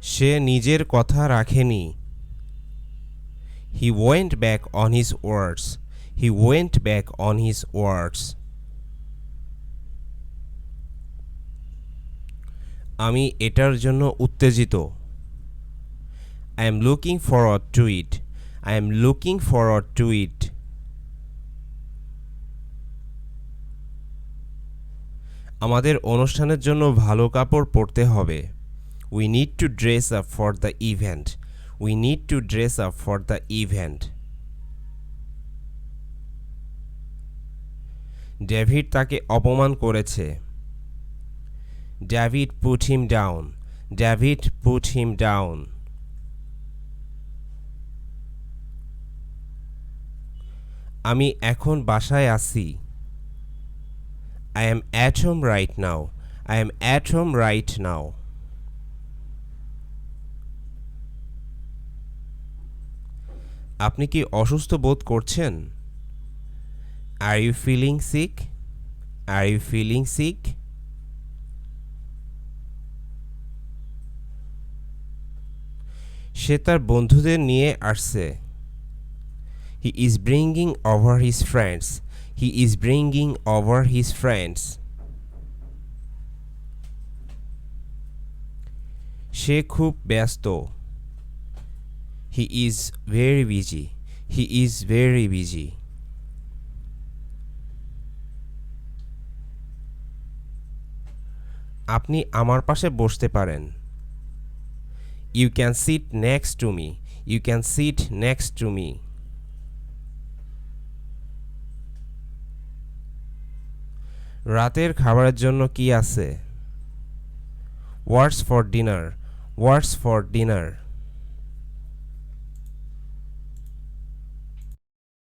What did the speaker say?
সে নিজের কথা রাখেনি। He went back on his words. He went back on his words. আমি এটার জন্য উত্তেজিত। I am looking forward to it. I am looking forward to it. আমাদের অনুষ্ঠানের জন্য ভালো কাপড় পরতে হবে। We need to dress up for the event. We need to dress up for the event. David তাকে অপমান করেছে। David put him down. David put him down. আমি এখন বাসায় আছি। I am at home right now. I am at home right now. আপনি কি অসুস্থ বোধ করছেন? Are you feeling sick? Are you feeling sick? সে তার বন্ধুদের নিয়ে আসছে। He is bringing over his friends. He is bringing over his friends. সে খুব ব্যস্ত। He is very busy. He is very busy. আপনি আমার পাশে বসতে পারেন। You can sit next to me. You can sit next to me. রাতের খাবারের জন্য কি আছে? What's for dinner? What's for dinner?